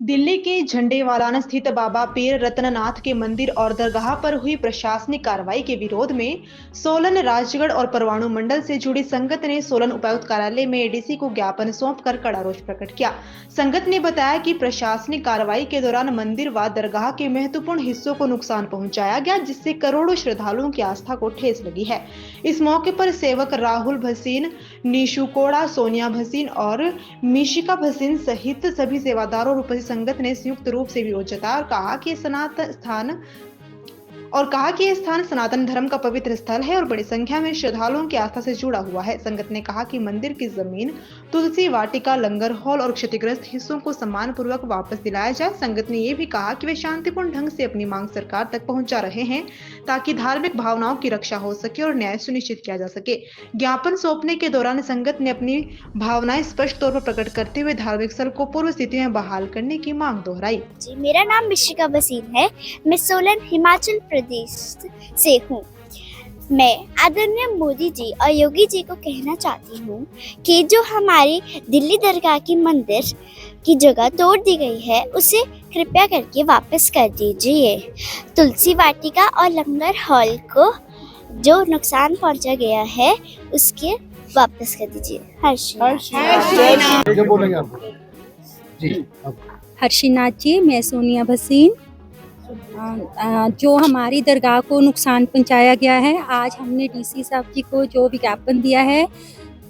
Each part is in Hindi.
दिल्ली के झंडेवालान स्थित बाबा पीर रत्ननाथ के मंदिर और दरगाह पर हुई प्रशासनिक कार्रवाई के विरोध में सोलन, राजगढ़ और परवाणु मंडल से जुड़ी संगत ने सोलन उपायुक्त कार्यालय में एडीसी को ज्ञापन सौंपकर कड़ा रोष प्रकट किया। संगत ने बताया कि प्रशासनिक कार्रवाई के दौरान मंदिर व दरगाह के महत्वपूर्ण हिस्सों को नुकसान पहुंचाया गया, जिससे करोड़ों श्रद्धालुओं की आस्था को ठेस लगी है। इस मौके पर सेवक राहुल भसीन, नीशू कोड़ा, सोनिया भसीन और मिशिका भसीन सहित सभी सेवादारों और उपस्थित संगत ने संयुक्त रूप से विरोध जताया और कहा कि यह स्थान सनातन धर्म का पवित्र स्थल है और बड़ी संख्या में श्रद्धालुओं की आस्था से जुड़ा हुआ है। संगत ने कहा कि मंदिर की जमीन, तुलसी वाटिका, लंगर हॉल और क्षतिग्रस्त हिस्सों को सम्मानपूर्वक वापस दिलाया जाए। संगत ने यह भी कहा कि वे शांतिपूर्ण ढंग से अपनी मांग सरकार तक पहुंचा रहे हैं ताकि धार्मिक भावनाओं की रक्षा हो सके और न्याय सुनिश्चित किया जा सके। ज्ञापन सौंपने के दौरान संगत ने अपनी भावनाएं स्पष्ट तौर पर प्रकट करते हुए धार्मिक स्थल को पूर्व स्थिति में बहाल करने की मांग दोहराई। जी, मेरा नाम मिशिका भसीन है। मैं सोलन, हिमाचल प्रदेश से हूँ। मैं आदरणीय मोदी जी और योगी जी को कहना चाहती हूँ कि जो हमारी दिल्ली दरगाह की मंदिर की जगह तोड़ दी गई है, उसे कृपया करके वापस कर दीजिए। तुलसी वाटिका और लंगर हॉल को जो नुकसान पहुंचा गया है, उसके वापस कर दीजिए। हर्षिनाथ जी, मैं सोनिया भसीन। जो हमारी दरगाह को नुकसान पहुंचाया गया है, आज हमने डीसी साहब जी को जो विज्ञापन दिया है,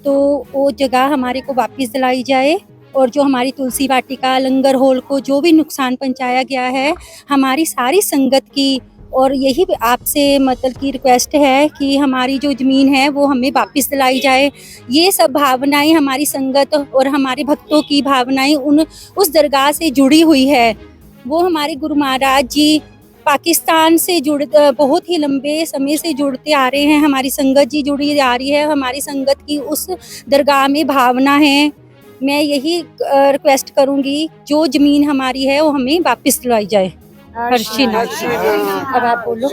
तो वो जगह हमारे को वापस दिलाई जाए और जो हमारी तुलसी वाटिका, लंगर हॉल को जो भी नुकसान पहुंचाया गया है, हमारी सारी संगत की और यही आपसे मतलब की रिक्वेस्ट है कि हमारी जो ज़मीन है वो हमें वापस दिलाई जाए। ये सब भावनाएं हमारी संगत और हमारे भक्तों की भावनाएं उस दरगाह से जुड़ी हुई है। वो हमारे गुरु महाराज जी पाकिस्तान से बहुत ही लंबे समय से जुड़ते आ रहे हैं। हमारी संगत जी जुड़ी आ रही है। हमारी संगत की उस दरगाह में भावना है। मैं यही रिक्वेस्ट करूंगी, जो ज़मीन हमारी है वो हमें वापस दिलाई जाए। हर्षिनाथ जी, अब आप बोलो।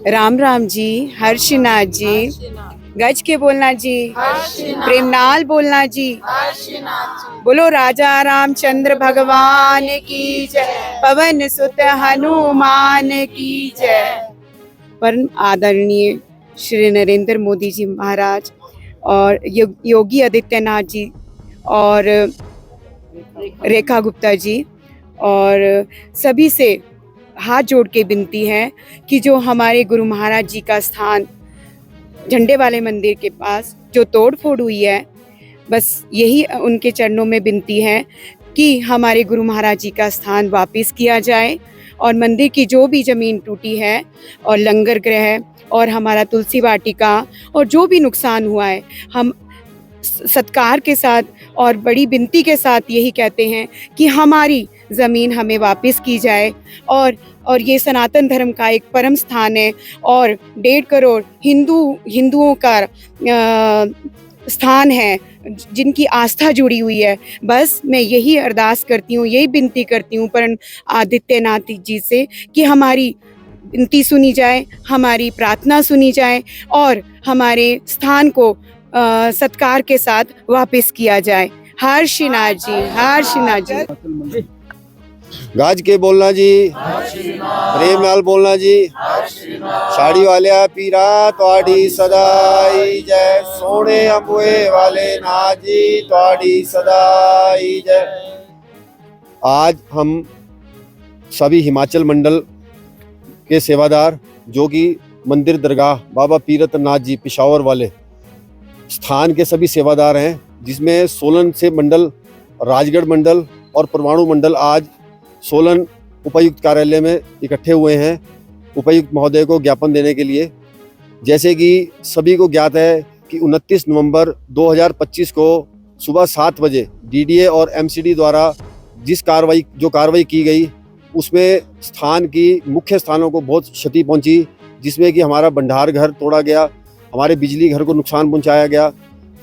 राम राम जी, हर्षिनाथ जी, गज के बोलना जी, प्रेमनाल बोलना जी। बोलो राजा रामचंद्र भगवान की जय, पवन सुत हनुमान की जय। परम आदरणीय श्री नरेंद्र मोदी जी महाराज और योगी आदित्यनाथ जी और रेखा गुप्ता जी और सभी से हाथ जोड़ के विनती है कि जो हमारे गुरु महाराज जी का स्थान झंडे वाले मंदिर के पास जो तोड़ फोड़ हुई है, बस यही उनके चरणों में विनती है कि हमारे गुरु महाराज जी का स्थान वापस किया जाए और मंदिर की जो भी ज़मीन टूटी है और लंगर गृह और हमारा तुलसी वाटिका और जो भी नुकसान हुआ है, हम सत्कार के साथ और बड़ी विनती के साथ यही कहते हैं कि हमारी ज़मीन हमें वापस की जाए। और ये सनातन धर्म का एक परम स्थान है और 1.5 करोड़ हिंदुओं का स्थान है जिनकी आस्था जुड़ी हुई है। बस मैं यही अरदास करती हूँ, यही विनती करती हूँ परम आदित्यनाथ जी से कि हमारी विनती सुनी जाए, हमारी प्रार्थना सुनी जाए और हमारे स्थान को सत्कार के साथ वापस किया जाए। हर्षिनाथ जी, हर्षिनाथ जी। गाज के बोलना जी, प्रेम नाल बोलना जी। साड़ी वाले पीरा तुहाडी सदाई जय, सोने अम्बुए वाले नाथ जी तुहाडी सदाई जय। आज हम सभी हिमाचल मंडल के सेवादार जो कि मंदिर दरगाह बाबा पीर रत्ननाथ जी पेशावर वाले स्थान के सभी सेवादार हैं, जिसमें सोलन से मंडल, राजगढ़ मंडल और परवाणु मंडल आज सोलन उपायुक्त कार्यालय में इकट्ठे हुए हैं उपायुक्त महोदय को ज्ञापन देने के लिए। जैसे कि सभी को ज्ञात है कि 29 नवंबर 2025 को सुबह 7 बजे डीडीए और एमसीडी द्वारा जो कार्रवाई की गई, उसमें स्थान की मुख्य स्थानों को बहुत क्षति पहुंची, जिसमें कि हमारा भंडार घर तोड़ा गया, हमारे बिजली घर को नुकसान पहुंचाया गया,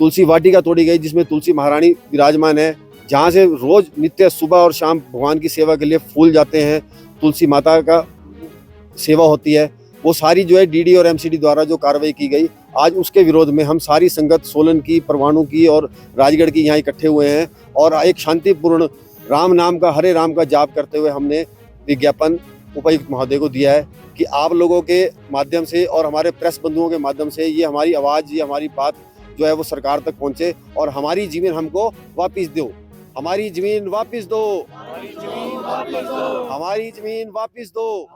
तुलसी वाटिका तोड़ी गई जिसमें तुलसी महारानी विराजमान है, जहाँ से रोज नित्य सुबह और शाम भगवान की सेवा के लिए फूल जाते हैं, तुलसी माता का सेवा होती है। वो सारी जो है डीडी और एमसीडी द्वारा जो कार्रवाई की गई, आज उसके विरोध में हम सारी संगत सोलन की, परवाणु की और राजगढ़ की यहाँ इकट्ठे हुए हैं और एक शांतिपूर्ण राम नाम का, हरे राम का जाप करते हुए हमने विज्ञापन उपायुक्त महोदय को दिया है कि आप लोगों के माध्यम से और हमारे प्रेस बंधुओं के माध्यम से ये हमारी आवाज़, ये हमारी बात जो है वो सरकार तक पहुंचे और हमारी ज़मीन हमको वापस दो, हमारी ज़मीन वापस दो, हमारी ज़मीन वापस दो।